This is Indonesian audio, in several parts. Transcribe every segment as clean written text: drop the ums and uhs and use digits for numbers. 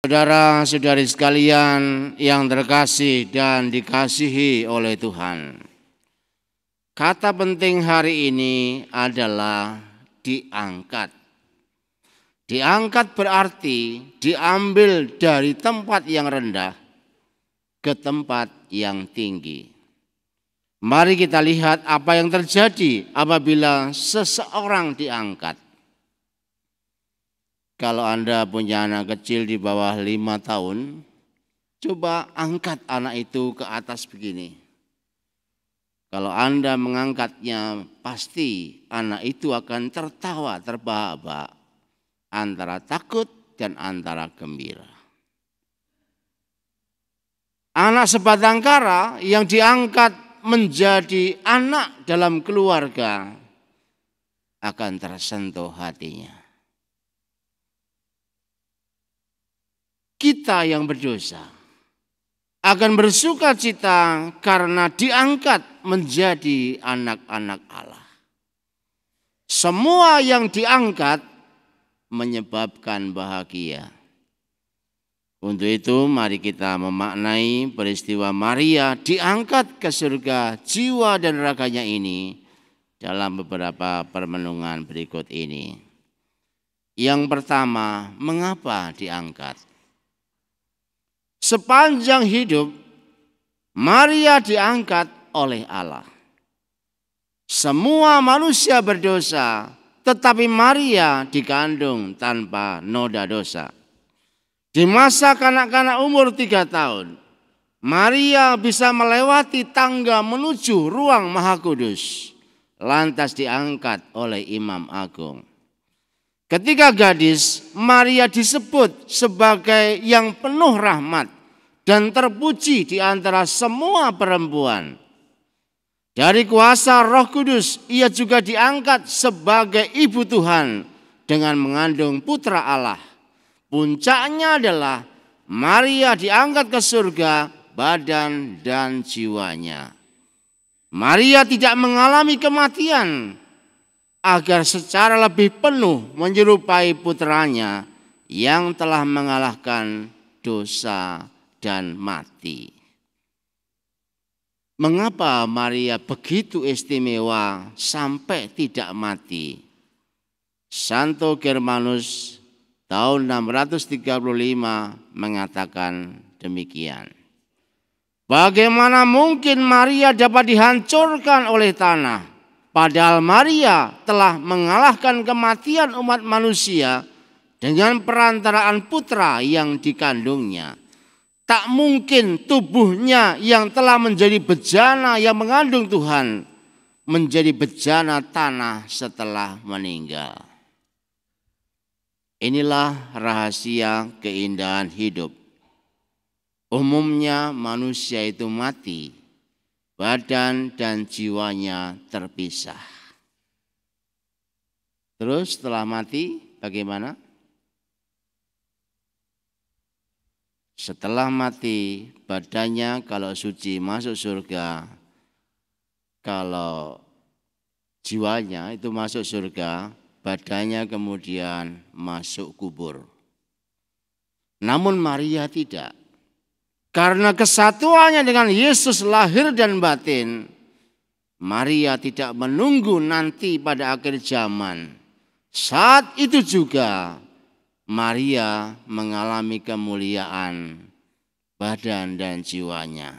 Saudara-saudari sekalian yang terkasih dan dikasihi oleh Tuhan, kata penting hari ini adalah diangkat. Diangkat berarti diambil dari tempat yang rendah ke tempat yang tinggi. Mari kita lihat apa yang terjadi apabila seseorang diangkat. Kalau Anda punya anak kecil di bawah 5 tahun, coba angkat anak itu ke atas begini. Kalau Anda mengangkatnya, pasti anak itu akan tertawa terbahak-bahak antara takut dan antara gembira. Anak sebatang kara yang diangkat menjadi anak dalam keluarga akan tersentuh hatinya. Kita yang berdosa akan bersuka cita karena diangkat menjadi anak-anak Allah. Semua yang diangkat menyebabkan bahagia. Untuk itu mari kita memaknai peristiwa Maria diangkat ke surga jiwa dan raganya ini dalam beberapa permenungan berikut ini. Yang pertama, mengapa diangkat? Sepanjang hidup Maria diangkat oleh Allah. Semua manusia berdosa, tetapi Maria dikandung tanpa noda dosa. Di masa kanak-kanak umur 3 tahun, Maria bisa melewati tangga menuju ruang Maha Kudus, lantas diangkat oleh Imam Agung. Ketika gadis, Maria disebut sebagai yang penuh rahmat dan terpuji di antara semua perempuan. Dari kuasa Roh Kudus, ia juga diangkat sebagai ibu Tuhan dengan mengandung putra Allah. Puncaknya adalah Maria diangkat ke surga badan dan jiwanya. Maria tidak mengalami kematian agar secara lebih penuh menyerupai putranya yang telah mengalahkan dosa dan mati. Mengapa Maria begitu istimewa sampai tidak mati? Santo Germanus tahun 635 mengatakan demikian. Bagaimana mungkin Maria dapat dihancurkan oleh tanah? Padahal Maria telah mengalahkan kematian umat manusia dengan perantaraan putra yang dikandungnya. Tak mungkin tubuhnya yang telah menjadi bejana yang mengandung Tuhan menjadi bejana tanah setelah meninggal. Inilah rahasia keindahan hidup. Umumnya manusia itu mati, badan dan jiwanya terpisah. Terus setelah mati bagaimana? Setelah mati badannya kalau suci masuk surga, kalau jiwanya itu masuk surga, badannya kemudian masuk kubur. Namun Maria tidak. Karena kesatuannya dengan Yesus lahir dan batin, Maria tidak menunggu nanti pada akhir zaman. Saat itu juga Maria mengalami kemuliaan badan dan jiwanya.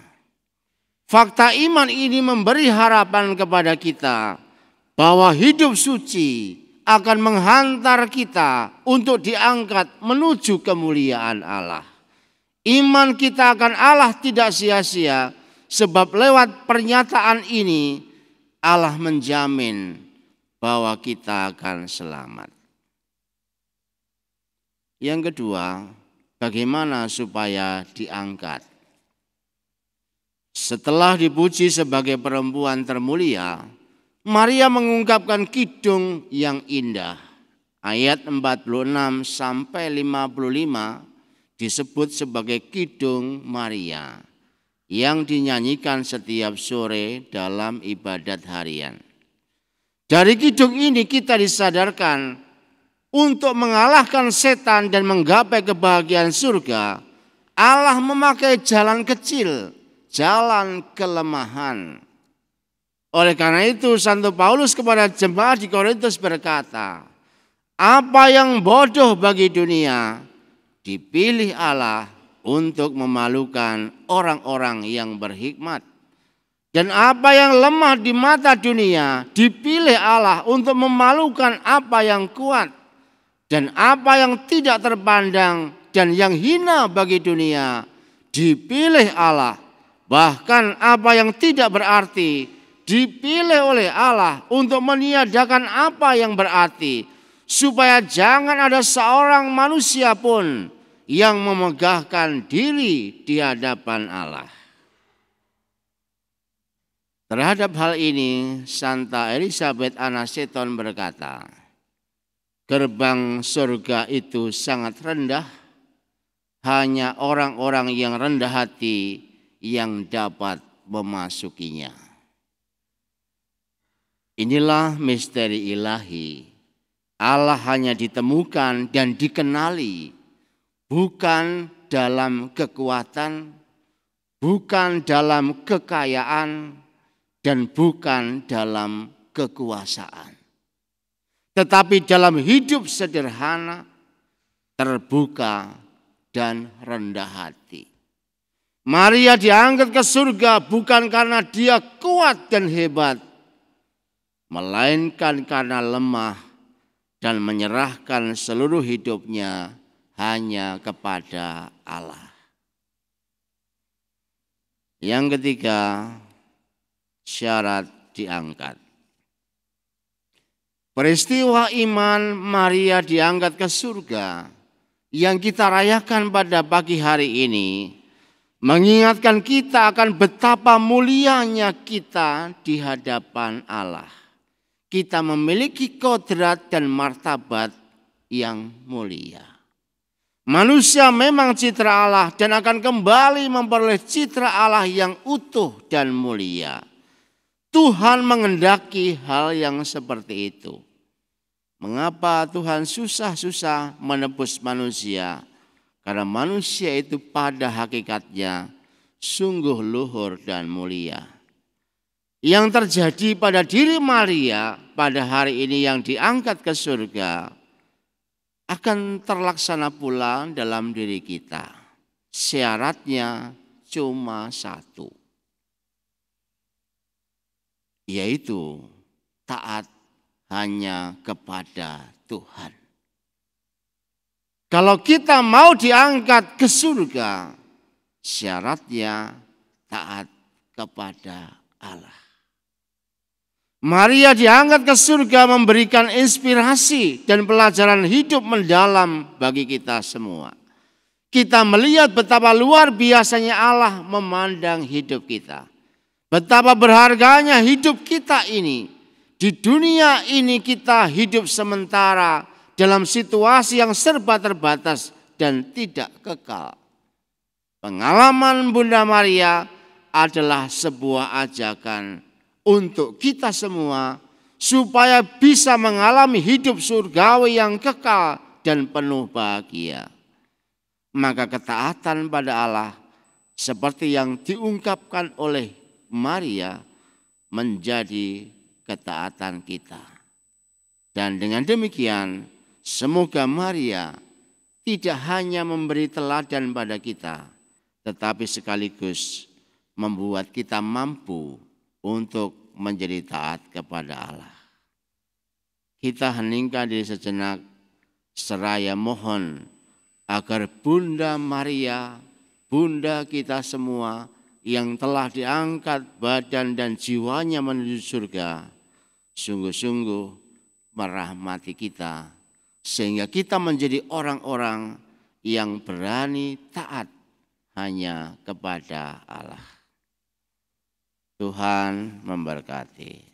Fakta iman ini memberi harapan kepada kita bahwa hidup suci akan menghantar kita untuk diangkat menuju kemuliaan Allah. Iman kita akan Allah tidak sia-sia, sebab lewat pernyataan ini Allah menjamin bahwa kita akan selamat. Yang kedua, bagaimana supaya diangkat? Setelah dipuji sebagai perempuan termulia, Maria mengungkapkan kidung yang indah. Ayat 46 sampai 55 disebut sebagai kidung Maria yang dinyanyikan setiap sore dalam ibadat harian. Dari kidung ini kita disadarkan untuk mengalahkan setan dan menggapai kebahagiaan surga, Allah memakai jalan kecil, jalan kelemahan. Oleh karena itu Santo Paulus kepada jemaat di Korintus berkata, apa yang bodoh bagi dunia dipilih Allah untuk memalukan orang-orang yang berhikmat. Dan apa yang lemah di mata dunia dipilih Allah untuk memalukan apa yang kuat. Dan apa yang tidak terpandang dan yang hina bagi dunia dipilih Allah. Bahkan apa yang tidak berarti dipilih oleh Allah untuk meniadakan apa yang berarti. Supaya jangan ada seorang manusia pun yang memegahkan diri di hadapan Allah. Terhadap hal ini, Santa Elizabeth Anaseton berkata, gerbang surga itu sangat rendah, hanya orang-orang yang rendah hati yang dapat memasukinya. Inilah misteri ilahi. Allah hanya ditemukan dan dikenali bukan dalam kekuatan, bukan dalam kekayaan, dan bukan dalam kekuasaan. Tetapi dalam hidup sederhana, terbuka, dan rendah hati. Maria diangkat ke surga bukan karena dia kuat dan hebat, melainkan karena lemah dan menyerahkan seluruh hidupnya hanya kepada Allah. Yang ketiga, syarat diangkat. Peristiwa iman Maria diangkat ke surga yang kita rayakan pada pagi hari ini mengingatkan kita akan betapa mulianya kita di hadapan Allah. Kita memiliki kodrat dan martabat yang mulia. Manusia memang citra Allah dan akan kembali memperoleh citra Allah yang utuh dan mulia. Tuhan mengendaki hal yang seperti itu. Mengapa Tuhan susah-susah menebus manusia? Karena manusia itu pada hakikatnya sungguh luhur dan mulia. Yang terjadi pada diri Maria pada hari ini yang diangkat ke surga akan terlaksana pula dalam diri kita. Syaratnya cuma satu, yaitu taat hanya kepada Tuhan. Kalau kita mau diangkat ke surga, syaratnya taat kepada Allah. Maria diangkat ke surga memberikan inspirasi dan pelajaran hidup mendalam bagi kita semua. Kita melihat betapa luar biasanya Allah memandang hidup kita. Betapa berharganya hidup kita ini. Di dunia ini kita hidup sementara dalam situasi yang serba terbatas dan tidak kekal. Pengalaman Bunda Maria adalah sebuah ajakan untuk kita semua supaya bisa mengalami hidup surgawi yang kekal dan penuh bahagia. Maka ketaatan pada Allah seperti yang diungkapkan oleh Maria menjadi ketaatan kita. Dan dengan demikian semoga Maria tidak hanya memberi teladan pada kita, tetapi sekaligus membuat kita mampu untuk menjadi taat kepada Allah. Kita heningkan diri sejenak seraya mohon agar Bunda Maria, Bunda kita semua yang telah diangkat badan dan jiwanya menuju surga, sungguh-sungguh merahmati kita sehingga kita menjadi orang-orang yang berani taat hanya kepada Allah. Tuhan memberkati.